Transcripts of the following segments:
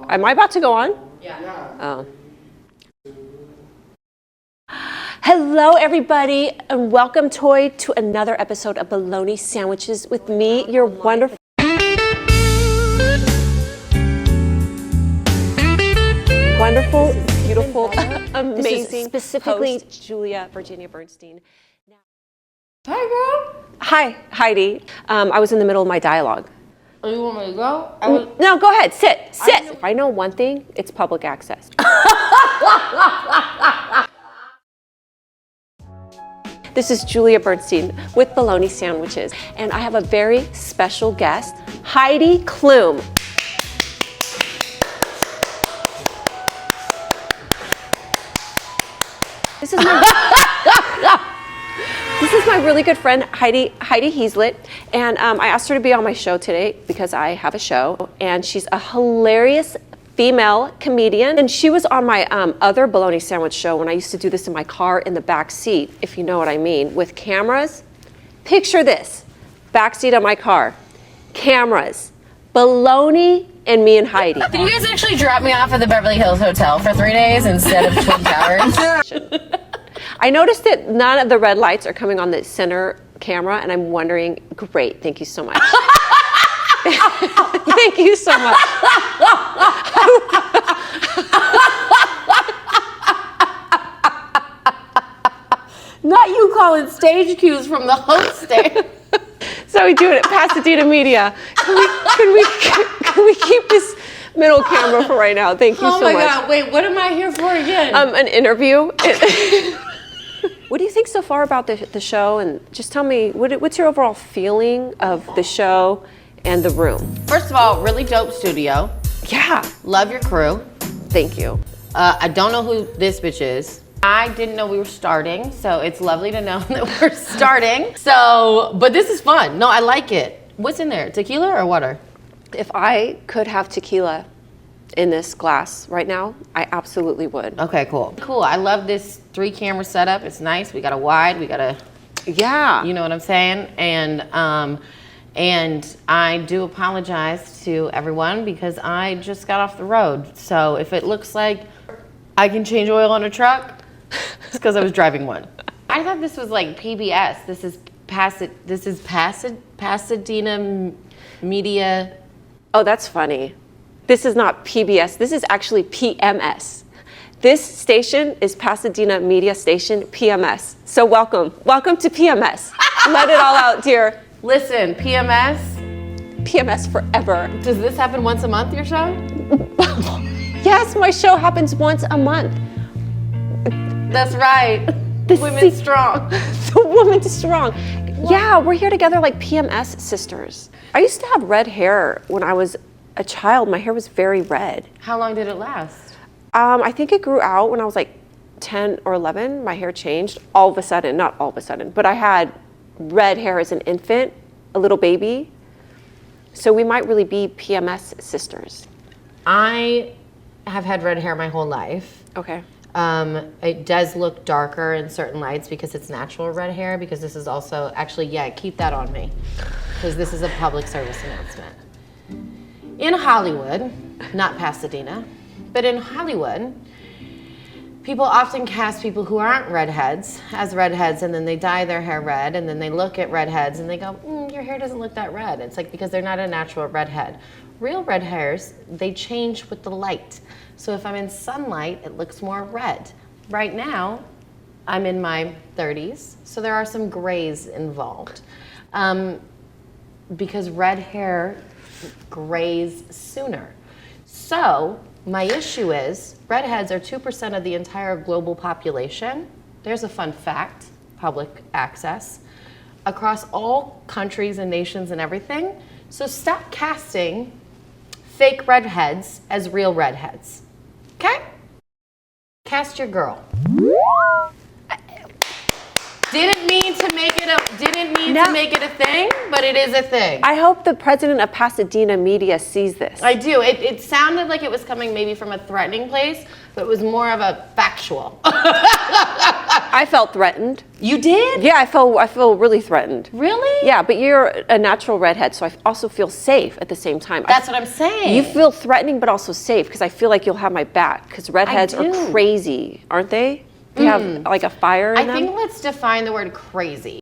Am I about to go on? Yeah. Oh. Hello, everybody, and welcome, Toy, to another episode of Bologna Sandwiches with me, your wonderful, beautiful, amazing, specifically host, Julia Virginia Bernstein. Hi, girl. Hi, Heidi. I was in the middle of my dialogue. Oh, you want me to go? No, go ahead. Sit. If I know one thing, it's public access. This is Julia Bernstein with Bologna Sandwiches, and I have a very special guest, Heidi Klum. This is my really good friend, Heidi Heaslet, and I asked her to be on my show today because I have a show, and she's a hilarious female comedian, and she was on my other Bologna Sandwich show when I used to do this in my car in the back seat, if you know what I mean, with cameras. Picture this, back seat of my car, cameras, bologna, and me and Heidi. Did you guys actually drop me off at the Beverly Hills Hotel for 3 days instead of Twin Towers? I noticed that none of the red lights are coming on the center camera, and I'm wondering, great, thank you so much. Thank you so much. Not you calling stage cues from the host stand. So we do it at Pasadena Media. Can we keep this middle camera for right now? Thank you so much. Oh my God, wait, what am I here for again? An interview. What do you think so far about the show? And just tell me, what's your overall feeling of the show and the room? First of all, really dope studio. Yeah. Love your crew. Thank you. I don't know who this bitch is. I didn't know we were starting, so it's lovely to know that we're starting. But this is fun. No, I like it. What's in there, tequila or water? If I could have tequila in this glass right now, I absolutely would. Okay, cool. Cool, I love this 3-camera setup. It's nice. We got a wide, we got a... Yeah. You know what I'm saying? And I do apologize to everyone because I just got off the road. So if it looks like I can change oil on a truck, it's because I was driving one. I thought this was like PBS. This is Pasadena Media. Oh, that's funny. This is not PBS. This is actually PMS. This station is Pasadena Media Station, PMS. So welcome to PMS. Let it all out, dear. Listen, PMS forever. Does this happen once a month, your show? Yes, my show happens once a month. That's right. Women strong. The woman is strong. What? Yeah, we're here together like PMS sisters. I used to have red hair when I was a child. My hair was very red. How long did it last? I think it grew out when I was like 10 or 11. My hair changed all of a sudden, not all of a sudden, but I had red hair as an infant, a little baby. So we might really be PMS sisters. I have had red hair my whole life. Okay. It does look darker in certain lights because it's natural red hair, because this is also, actually, yeah, keep that on me, because this is a public service announcement. In Hollywood, not Pasadena, but in Hollywood, people often cast people who aren't redheads as redheads, and then they dye their hair red, and then they look at redheads and they go, your hair doesn't look that red. It's like because they're not a natural redhead. Real red hairs, they change with the light. So if I'm in sunlight, it looks more red. Right now, I'm in my 30s, so there are some grays involved. Because red hair grays sooner. So my issue is, redheads are 2% of the entire global population. There's a fun fact, public access, across all countries and nations and everything. So stop casting fake redheads as real redheads, okay? Cast your girl. Didn't mean to make it a thing, but it is a thing. I hope the president of Pasadena Media sees this. I do. It sounded like it was coming maybe from a threatening place, but it was more of a factual. I felt threatened. You did? Yeah, I feel really threatened. Really? Yeah, but you're a natural redhead, so I also feel safe at the same time. That's what I'm saying. You feel threatening, but also safe, because I feel like you'll have my back, because redheads are crazy, aren't they? They have like a fire in them. I think let's define the word crazy.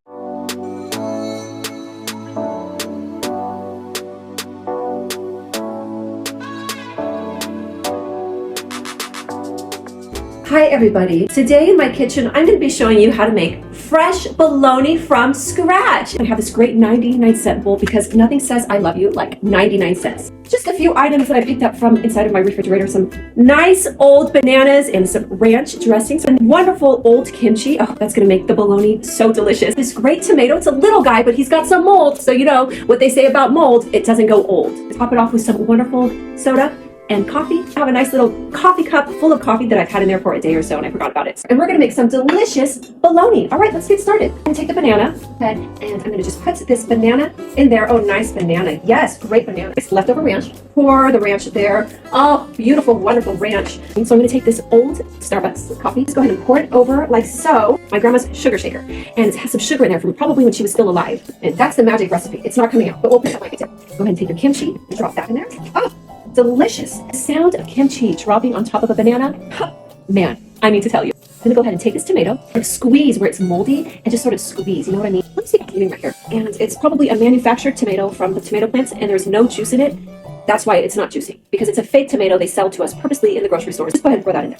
Hi everybody. Today in my kitchen, I'm going to be showing you how to make fresh bologna from scratch. I have this great 99-cent bowl because nothing says I love you like 99 cents. Just a few items that I picked up from inside of my refrigerator. Some nice old bananas and some ranch dressing. Some wonderful old kimchi. Oh, that's going to make the bologna so delicious. This great tomato. It's a little guy, but he's got some mold. So you know what they say about mold, it doesn't go old. Top it off with some wonderful soda and coffee. I have a nice little coffee cup full of coffee that I've had in there for a day or so and I forgot about it. And we're gonna make some delicious bologna. All right, let's get started. I'm gonna take the banana, okay, and I'm gonna just put this banana in there. Oh, nice banana. Yes, great banana. It's leftover ranch. Pour the ranch there. Oh, beautiful, wonderful ranch. And so I'm gonna take this old Starbucks coffee. Just go ahead and pour it over like so. My grandma's sugar shaker. And it has some sugar in there from probably when she was still alive. And that's the magic recipe. It's not coming out, but we'll pretend like it did. Go ahead and take your kimchi and drop that in there. Oh, delicious. The sound of kimchi dropping on top of a banana. Man, I need to tell you. I'm gonna go ahead and take this tomato and squeeze where it's moldy and just sort of squeeze, you know what I mean? Let me see if I'm right here. And it's probably a manufactured tomato from the tomato plants and there's no juice in it. That's why it's not juicy, because it's a fake tomato they sell to us purposely in the grocery stores. Just go ahead and pour that in there.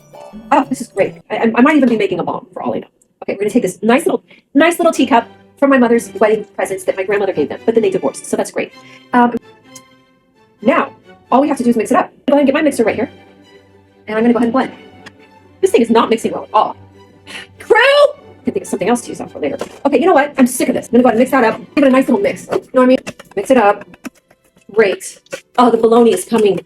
Oh, this is great. I might even be making a bomb for all I know. Okay, we're gonna take this nice little teacup from my mother's wedding presents that my grandmother gave them, but then they divorced, so that's great. Now, all we have to do is mix it up. Go ahead and get my mixer right here. And I'm gonna go ahead and blend. This thing is not mixing well at all. Crew! I can think of something else to use that for later. Okay, you know what? I'm sick of this. I'm gonna go ahead and mix that up. Give it a nice little mix. You know what I mean? Mix it up. Great. Oh, the bologna is coming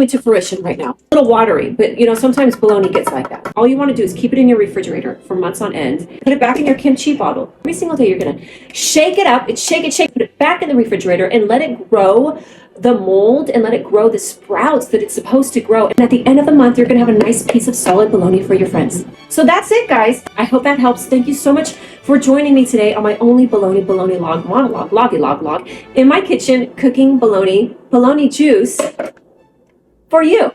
to fruition right now. A little watery, but you know, sometimes bologna gets like that. All you want to do is keep it in your refrigerator for months on end. Put it back in your kimchi bottle. Every single day you're gonna shake it up, shake, put it back in the refrigerator and let it grow the mold and let it grow the sprouts that it's supposed to grow. And at the end of the month, you're gonna have a nice piece of solid bologna for your friends. So that's it, guys. I hope that helps. Thank you so much for joining me today on my only bologna log monologue, log in my kitchen, cooking bologna juice for you.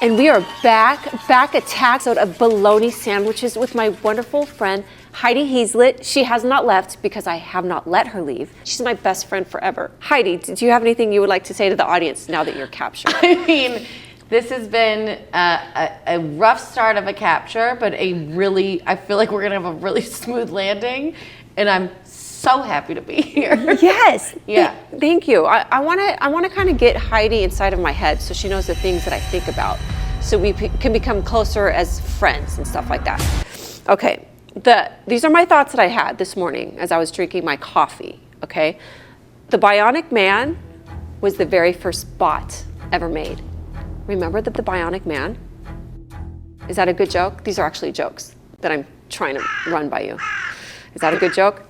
And we are back at of bologna sandwiches with my wonderful friend, Heidi Heaslet. She has not left because I have not let her leave. She's my best friend forever. Heidi, do you have anything you would like to say to the audience now that you're captured? I mean, this has been a rough start of a capture, but I feel like we're gonna have a really smooth landing, and I'm so happy to be here. Yes. Yeah. Thank you. I want to kind of get Heidi inside of my head so she knows the things that I think about, so we can become closer as friends and stuff like that. Okay. These are my thoughts that I had this morning as I was drinking my coffee. Okay. The Bionic Man was the very first bot ever made. Remember the Bionic Man? Is that a good joke? These are actually jokes that I'm trying to run by you. Is that a good joke?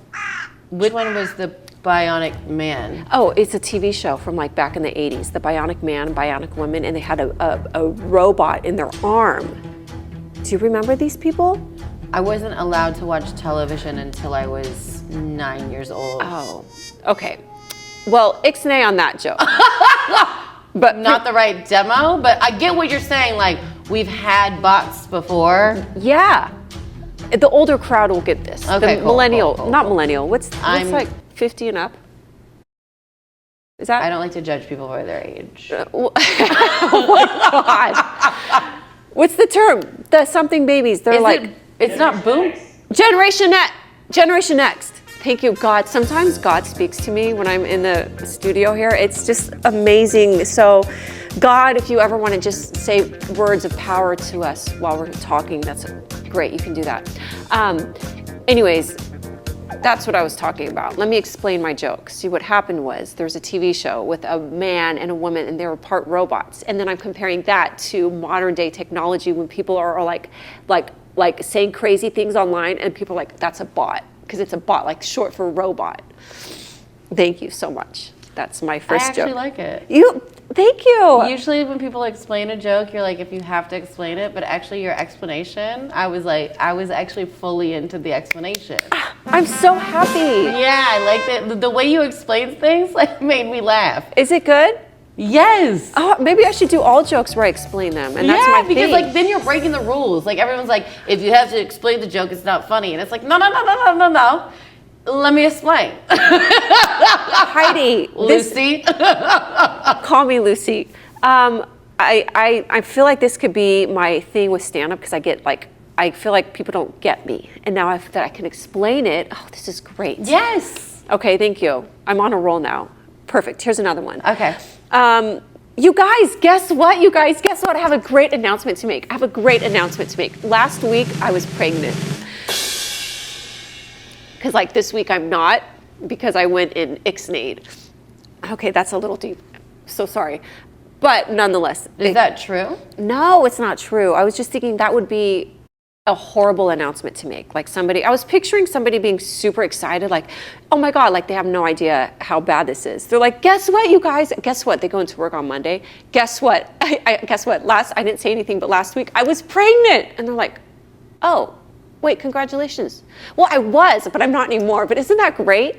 Which one was the Bionic Man? Oh, it's a TV show from like back in the 80s. The Bionic Man, Bionic Woman, and they had a robot in their arm. Do you remember these people? I wasn't allowed to watch television until I was 9 years old. Oh, okay. Well, ixnay on that joke. But not the right demo, but I get what you're saying, like, we've had bots before. Yeah. The older crowd will get this. Okay, the millennial, cool. not millennial. What's like 50 and up? Is that? I don't like to judge people by their age. Oh my God. What's the term? The something babies. They're It's not boom. Generation Next. Thank you, God. Sometimes God speaks to me when I'm in the studio here. It's just amazing. So, God, if you ever want to just say words of power to us while we're talking, that's great. You can do that. Anyways, that's what I was talking about. Let me explain my joke. See, what happened was there's a TV show with a man and a woman, and they were part robots. And then I'm comparing that to modern day technology when people are like saying crazy things online, and people are like, that's a bot. Because it's a bot, like short for robot. Thank you so much. That's my first joke. I actually like it. Thank you. Usually when people explain a joke, you're like, if you have to explain it, but actually your explanation, I was actually fully into the explanation. I'm so happy. Yeah, I like that. The way you explain things like made me laugh. Is it good? Yes. Oh, maybe I should do all jokes where I explain them, and that's my thing. Because like then you're breaking the rules. Like everyone's like, if you have to explain the joke, it's not funny, and it's like, no. Let me explain. Heidi, Lucy. Call me Lucy. I feel like this could be my thing with stand-up because I feel like people don't get me, and now that I can explain it, oh, this is great. Yes. Okay, thank you. I'm on a roll now. Perfect. Here's another one. Okay. You guys, guess what? I have a great announcement to make. Last week, I was pregnant. Because like this week, I'm not, because I went in ixnayed. Okay, that's a little deep. So sorry. But nonetheless. Is that true? No, it's not true. I was just thinking that would be a horrible announcement to make. Like I was picturing somebody being super excited, like, oh my God, like they have no idea how bad this is. They're like, guess what, you guys? Guess what? They go into work on Monday. Guess what? Guess what? I didn't say anything, but last week I was pregnant. And they're like, oh, wait, congratulations. Well, I was, but I'm not anymore. But isn't that great?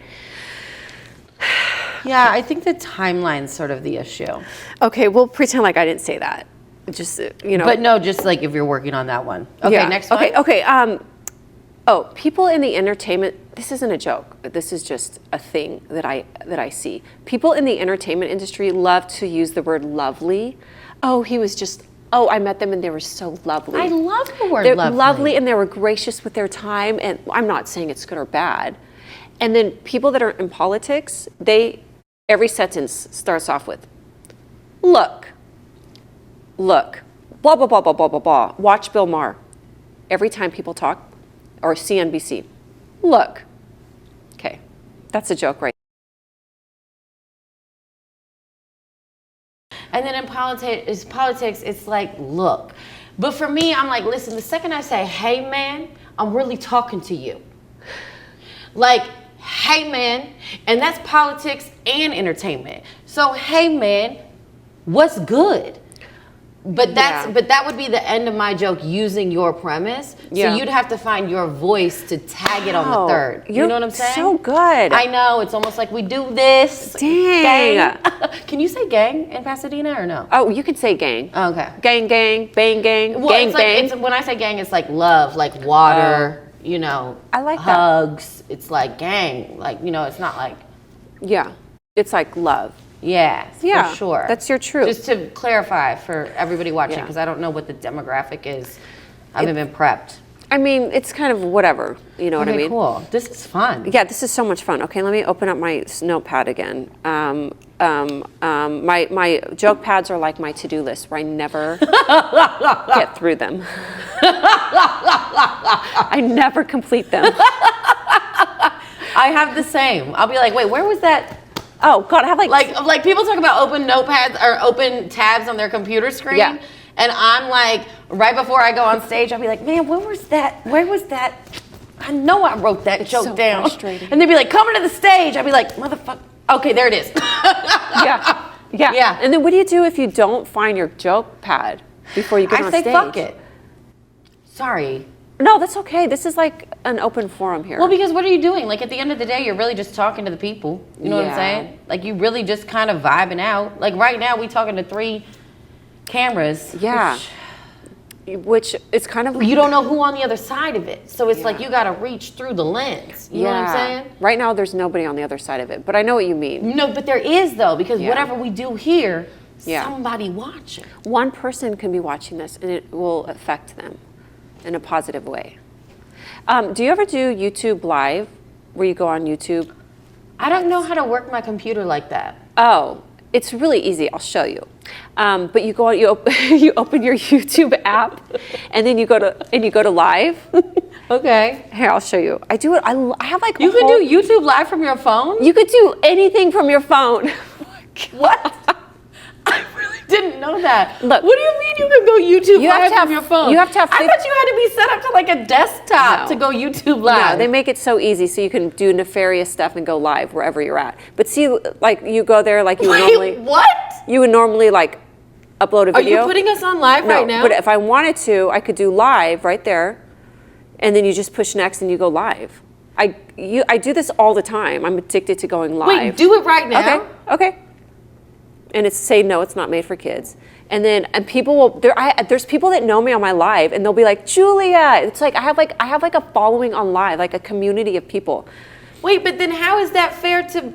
Yeah, I think the timeline's sort of the issue. Okay, we'll pretend like I didn't say that. Just, But no, just like if you're working on that one. Okay, yeah. Next one. Okay. People in the entertainment, this isn't a joke. This is just a thing that I see. People in the entertainment industry love to use the word lovely. I met them and they were so lovely. I love the word They're lovely. lovely and they were gracious with their time. And I'm not saying it's good or bad. And then people that are in politics, every sentence starts off with, look, blah, blah, blah, blah, blah, blah, blah. Watch Bill Maher. Every time people talk, or CNBC, look. Okay, that's a joke, right? And then in politics, it's like, look. But for me, I'm like, listen, the second I say, hey, man, I'm really talking to you. Like, hey, man, and that's politics and entertainment. So, hey, man, what's good? But that would be the end of my joke using your premise. Yeah. So you'd have to find your voice to tag it on the third. You know what I'm saying? So good. I know. It's almost like we do this. Dang. Gang. Can you say gang in Pasadena or no? Oh, you could say gang. Okay. Gang, bang, gang, Well, gang, it's bang. like, when I say gang, it's like love, like water, I like hugs. It's like gang. Like, it's not like. Yeah. It's like love. Yeah, for sure. That's your truth. Just to clarify for everybody watching, Yeah. because I don't know what the demographic is. I haven't been prepped. I mean, it's kind of whatever. You know what I mean? Cool. This is fun. Yeah, this is so much fun. Okay, let me open up my notepad again. My joke pads are like my to-do list where I never get through them. I never complete them. I have the same. I'll be like, wait, where was that? Oh God, I have Like people talk about open notepads or open tabs on their computer screen. Yeah. And I'm like, right before I go on stage, I'll be like, man, where was that? I know I wrote that joke so down. frustrating. And they'd be like, coming to the stage. I'd be like, motherfucker. Okay, there it is. Yeah. And then what do you do if you don't find your joke pad before you get on stage? I say, fuck it. Sorry. No, that's okay. This is like an open forum here. Well, because what are you doing? Like, at the end of the day, you're really just talking to the people. You know what I'm Yeah. saying? Like, you really just kind of vibing out. Like, right now, we talking to 3 cameras. Yeah. Which is kind of... You don't know who on the other side of it. So it's like you got to reach through the lens. You know what I'm saying? Right now, there's nobody on the other side of it, but I know what you mean. No, but there is, though, because whatever we do here, Yeah. somebody watching. One person can be watching this, and it will affect them in a positive way. Do you ever do YouTube Live, where you go on YouTube? I don't know how to work my computer like that. Oh, it's really easy. I'll show you. But you go on, you open your YouTube app, and then you go to live. Okay. Here, I'll show you. I do it. I have like You can do YouTube Live from your phone? You could do anything from your phone. What? I really didn't know know that. Look, what do you mean you can go YouTube live from your phone? You have to have. I thought you had to be set up to like a desktop to go YouTube live. No, they make it so easy so you can do nefarious stuff and go live wherever you're at. But see, like you go there like you would normally. What? You would normally like upload a video. Are you putting us on live right now? But if I wanted to, I could do live right there, and then you just push next and you go live. I do this all the time. I'm addicted to going live. Wait, do it right now. Okay. And it's say no, it's not made for kids. And then people will there's people that know me on my live and they'll be like, Julia. It's like I have like a following on live, like a community of people. Wait, but then how is that fair to?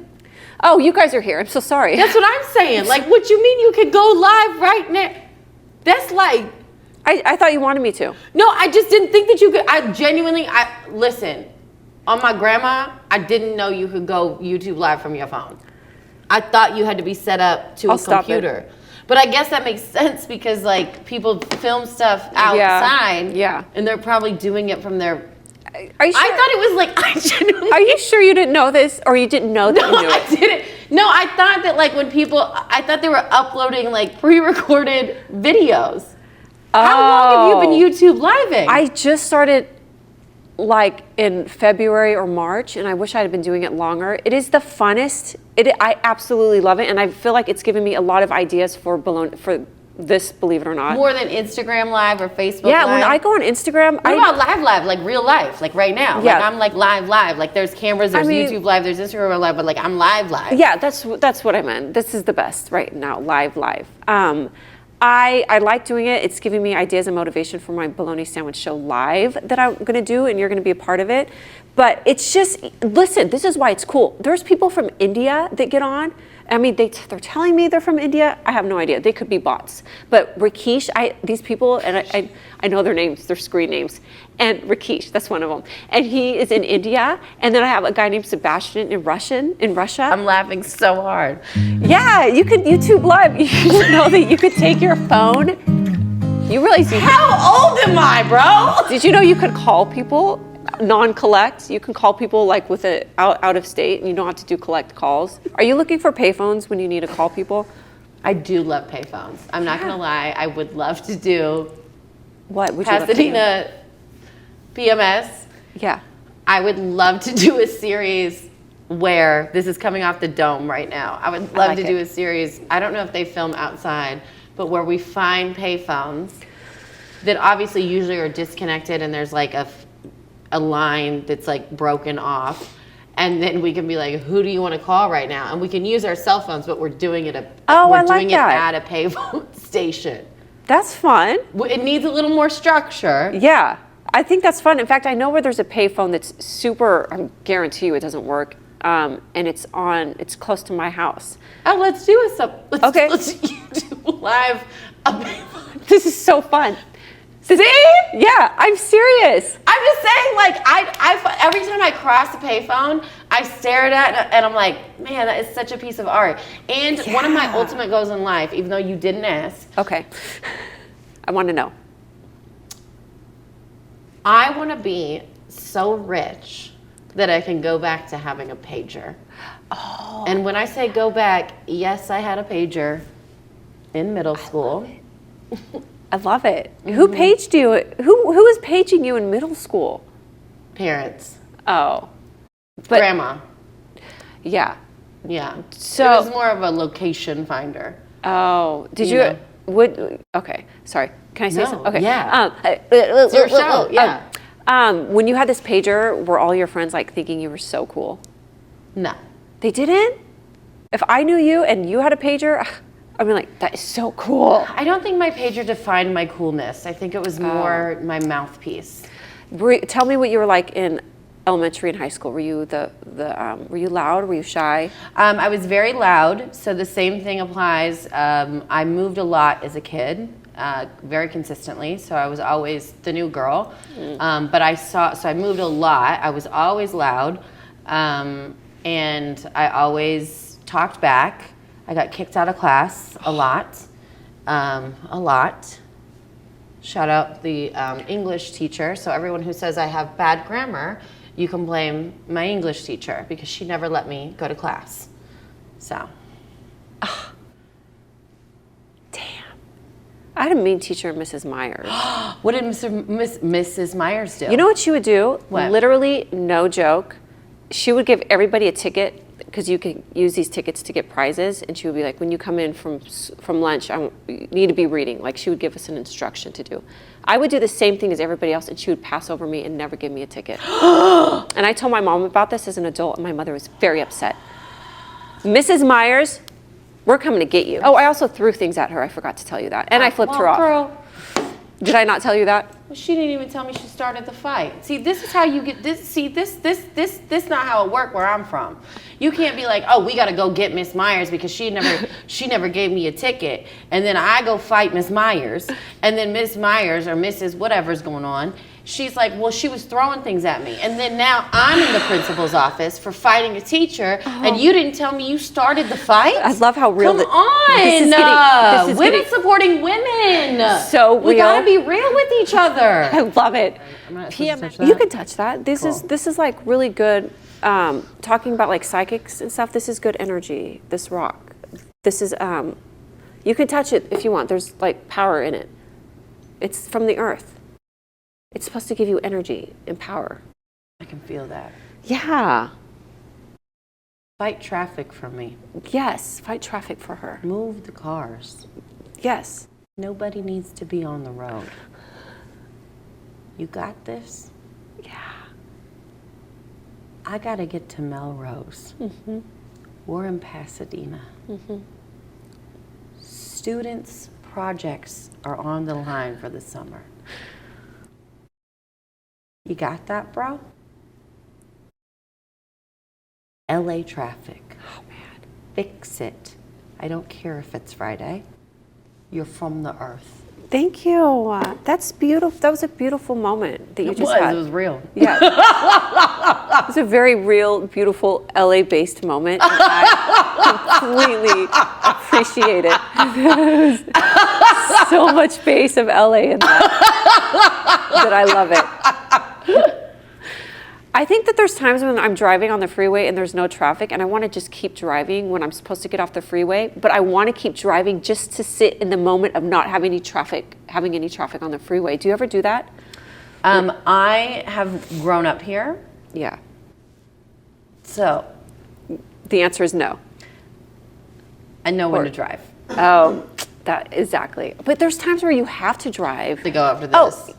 Oh, you guys are here. I'm so sorry. That's what I'm saying. Like, what you mean you could go live right now? That's like. I thought you wanted me to. No, I just didn't think that you could. Listen. On my grandma, I didn't know you could go YouTube live from your phone. I thought you had to be set up to a computer. But I guess that makes sense because like people film stuff outside. Yeah. And they're probably doing it from their. Are you sure? I thought it was like I genuinely. Are you sure you didn't know this, or you didn't know that you knew it? I didn't. No, I thought that like when people, I thought they were uploading like pre-recorded videos. How long have you been YouTube living? I just started like in February or March, and I wish I had been doing it longer. It is the funnest. I absolutely love it, and I feel like it's given me a lot of ideas for this, believe it or not. More than Instagram Live or Facebook Live? Yeah, when I go on Instagram, what about live, like real life, like right now? Yeah. Like I'm like live. Like there's cameras, there's YouTube Live, there's Instagram Live, but like I'm live. Yeah, that's what I meant. This is the best right now, live. I like doing it. It's giving me ideas and motivation for my Bologna Sandwich Show live that I'm going to do, and you're going to be a part of it. But it's just, listen, this is why it's cool. There's people from India that get on. I mean, they're telling me they're from India. I have no idea. They could be bots. But Rakesh, these people, and I know their names, their screen names. And Rakesh, that's one of them. And he is in India. And then I have a guy named Sebastian in Russia. I'm laughing so hard. Yeah, you could YouTube Live. You didn't know that you could take your phone. You realize How old am I, bro? Did you know you could call people? Non-collect. You can call people like with out of state, and you don't have to do collect calls. Are you looking for payphones when you need to call people? I do love payphones. I'm not gonna lie. I would love to do what would you love to Pasadena PMS. Yeah. I would love to do a series where this is coming off the dome right now. I would love to do a series. I don't know if they film outside, but where we find payphones that obviously usually are disconnected, and there's like a line that's like broken off, and then we can be like, who do you want to call right now? And we can use our cell phones, but we're doing it at a payphone station. That's fun. It needs a little more structure. Yeah, I think that's fun. In fact, I know where there's a payphone that's super, I guarantee you it doesn't work, and it's close to my house. Oh, let's do it. Let's YouTube live. This is so fun. See? Yeah, I'm serious. I'm just saying, like, I every time I cross a payphone, I stare at it and I'm like, man, that is such a piece of art. And one of my ultimate goals in life, even though you didn't ask. Okay. I want to know. I want to be so rich that I can go back to having a pager. Oh. And when I say go back, yes, I had a pager in middle school. I love it. Mm-hmm. Who paged you? Who was paging you in middle school? Parents. Oh. Grandma. Yeah. Yeah. So it was more of a location finder. Oh. Did you okay. Sorry. Can I say something? Okay. Yeah. It's your show. Yeah. When you had this pager, were all your friends like thinking you were so cool? No. They didn't? If I knew you and you had a pager, I mean, like, that is so cool. I don't think my pager defined my coolness. I think it was more my mouthpiece. Tell me what you were like in elementary and high school. Were you were you loud? Were you shy? I was very loud. So the same thing applies. I moved a lot as a kid, very consistently. So I was always the new girl. But I moved a lot. I was always loud, and I always talked back. I got kicked out of class a lot. Shout out the English teacher. So everyone who says I have bad grammar, you can blame my English teacher because she never let me go to class. So. Damn. had a mean teacher, Mrs. Myers. What did Mrs. Myers do? You know what she would do? What? Literally, no joke. She would give everybody a ticket because you can use these tickets to get prizes. And she would be like, when you come in from lunch, you need to be reading. Like she would give us an instruction to do. I would do the same thing as everybody else, and she would pass over me and never give me a ticket. And I told my mom about this as an adult, and my mother was very upset. Mrs. Myers, we're coming to get you. Oh, I also threw things at her. I forgot to tell you that. And I flipped her off. Girl, Did I not tell you that? well, she didn't even tell me she started the fight. See, this is how you get this. See, this not how it worked where I'm from. You can't be like, oh, we got to go get Miss Myers because she never gave me a ticket, and then I go fight Miss Myers, and then Miss Myers or Mrs. whatever's going on, she's like, well, she was throwing things at me, and then now I'm in the principal's office for fighting a teacher, and you didn't tell me you started the fight. I love how real. Come on, women supporting women. So real. We gotta be real with each other. I love it. I'm not supposed to touch that? You can touch that. This Cool. is like really good. Talking about like psychics and stuff. This is good energy. This rock. This is. You can touch it if you want. There's like power in it. It's from the earth. It's supposed to give you energy and power. I can feel that. Yeah. Fight traffic from me. Yes. Fight traffic for her. Move the cars. Yes. Nobody needs to be on the road. You got this? Yeah. I gotta get to Melrose. Mm-hmm. We're in Pasadena. Mm-hmm. Students' projects are on the line for the summer. You got that, bro? LA traffic. Oh man. Fix it. I don't care if it's Friday. You're from the earth. Thank you. That's beautiful. That was a beautiful moment that you just had. It was real. Yeah. It was a very real, beautiful LA-based moment. And I completely appreciate it. There's so much base of LA in that I love it. I think that there's times when I'm driving on the freeway and there's no traffic and I want to just keep driving when I'm supposed to get off the freeway, but I want to keep driving just to sit in the moment of not having any traffic on the freeway. Do you ever do that? I have grown up here. Yeah. So The answer is no. I know when to drive. Oh, that exactly. But there's times where you have to drive. To go after this.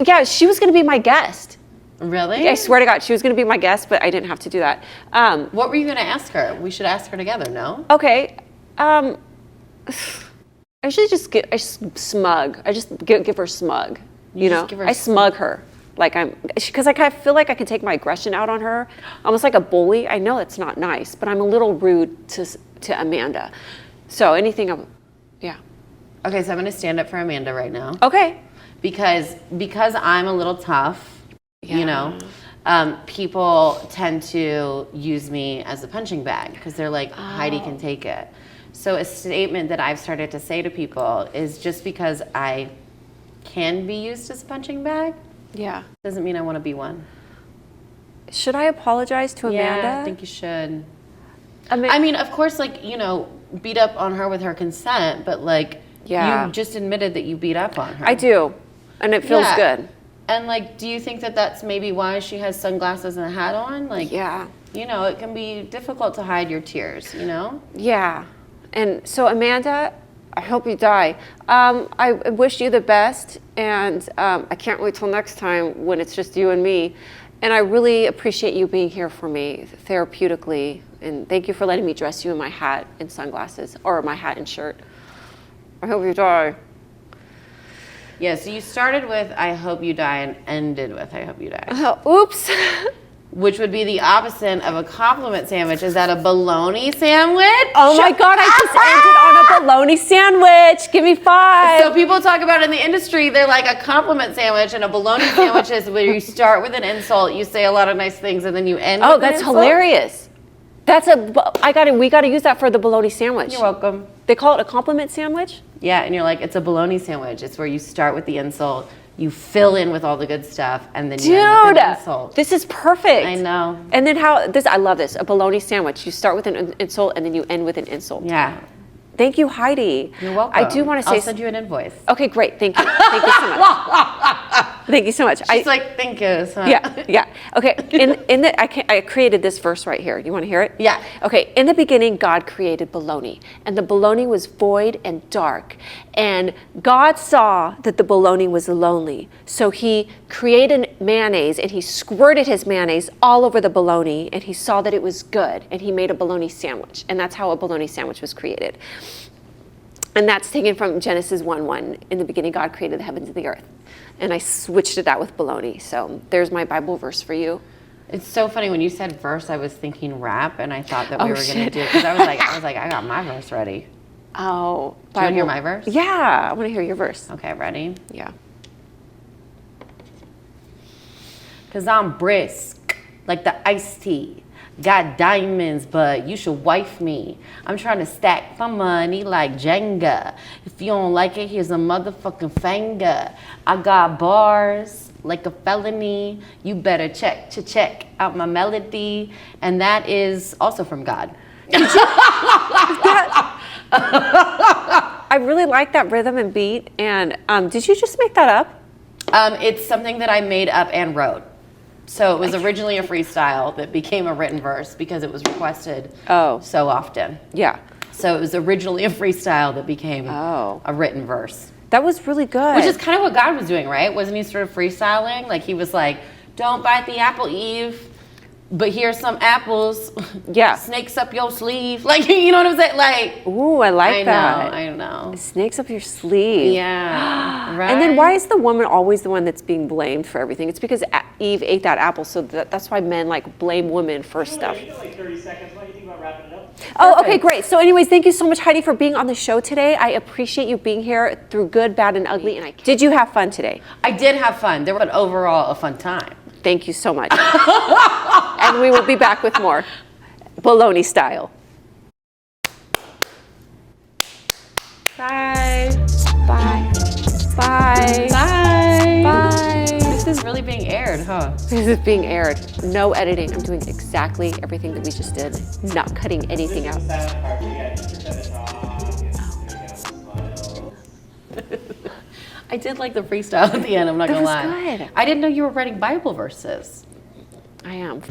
Yeah, she was going to be my guest. Really? I swear to God, she was going to be my guest, but I didn't have to do that. What were you going to ask her? We should ask her together, no? Okay. I usually just smug. I just give her smug. You know, give her I smug her. Like because I feel like I can take my aggression out on her, almost like a bully. I know it's not nice, but I'm a little rude to Amanda. So yeah. Okay, so I'm going to stand up for Amanda right now. Okay. Because I'm a little tough, you know, people tend to use me as a punching bag because they're like, Heidi can take it. So a statement that I've started to say to people is just because I can be used as a punching bag, Yeah. doesn't mean I want to be one. Should I apologize to Amanda? Yeah, I think you should. I mean, of course, like, you know, beat up on her with her consent, but like, you just admitted that you beat up on her. I do, and it feels good. And like, do you think that that's maybe why she has sunglasses and a hat on? Like, Yeah. you know, it can be difficult to hide your tears, you know? Yeah. And so Amanda, I hope you die. I wish you the best, and I can't wait till next time when it's just you and me. And I really appreciate you being here for me therapeutically. And thank you for letting me dress you in my hat and sunglasses, or my hat and shirt. I hope you die. Yeah, so you started with I hope you die and ended with I hope you die. Oops. Which would be the opposite of a compliment sandwich. Is that a bologna sandwich? Oh my God, I just ended on a bologna sandwich. Give me 5. So people talk about in the industry, they're like a compliment sandwich, and a bologna sandwich is where you start with an insult, you say a lot of nice things, and then you end with an that's insult. hilarious. We got to use that for the bologna sandwich. You're welcome. They call it a compliment sandwich? Yeah, and you're like, it's a bologna sandwich. It's where you start with the insult, you fill in with all the good stuff, and then you end with an insult. This is perfect. I know. And then I love this, a bologna sandwich. You start with an insult and then you end with an insult. Yeah. Thank you, Heidi. You're welcome. I do want to say. I'll send you an invoice. Okay, great. Thank you. Thank you so much. Thank you so much. She's like, thank you. So. Yeah. Okay. I created this verse right here. You want to hear it? Yeah. Okay. In the beginning, God created bologna, and the bologna was void and dark. And God saw that the bologna was lonely, so He created mayonnaise, and He squirted His mayonnaise all over the bologna, and He saw that it was good, and He made a bologna sandwich, and that's how a bologna sandwich was created. And that's taken from Genesis 1:1. In the beginning, God created the heavens and the earth. And I switched it out with bologna. So there's my Bible verse for you. It's so funny when you said verse, I was thinking rap, and I thought that we were going to shit. do it because I was like, I got my verse ready. Oh, Do you want to hear my verse? Yeah, I want to hear your verse. Okay, ready? Yeah. Cause I'm brisk, like the iced tea. Got diamonds, but you should wife me. I'm trying to stack my money like Jenga. If you don't like it, here's a motherfucking finger. I got bars like a felony. You better check out my melody. And that is also from God. I really like that rhythm and beat. And did you just make that up? It's something that I made up and wrote. So it was originally a freestyle that became a written verse because it was requested so often. Yeah. So it was originally a freestyle that became Oh. a written verse. That was really good. Which is kind of what God was doing, right? Wasn't He sort of freestyling? Like He was like, don't bite the apple, Eve, but here's some apples. Yeah. Snakes up your sleeve. Like, you know what I'm saying? Like, Ooh, I like that. I know. Snakes up your sleeve. Yeah. Right. And then why is the woman always the one that's being blamed for everything? It's because Eve ate that apple, so that's why men like blame women for stuff. You got like 30 seconds. What do you think about wrapping it up? Oh, okay, great. So anyways, thank you so much, Heidi, for being on the show today. I appreciate you being here through good, bad, and ugly. And did you have fun today? I did have fun. There was overall a fun time. Thank you so much. And we will be back with more bologna style. Bye. Bye. Bye. Bye. Bye. This is really being aired, huh? This is being aired. No editing. I'm doing exactly everything that we just did. Not cutting anything out. The silent part, yeah, just at the top. There we go, smile. I did like the freestyle at the end, I'm not That gonna was lie. good. I didn't know you were writing Bible verses. I am.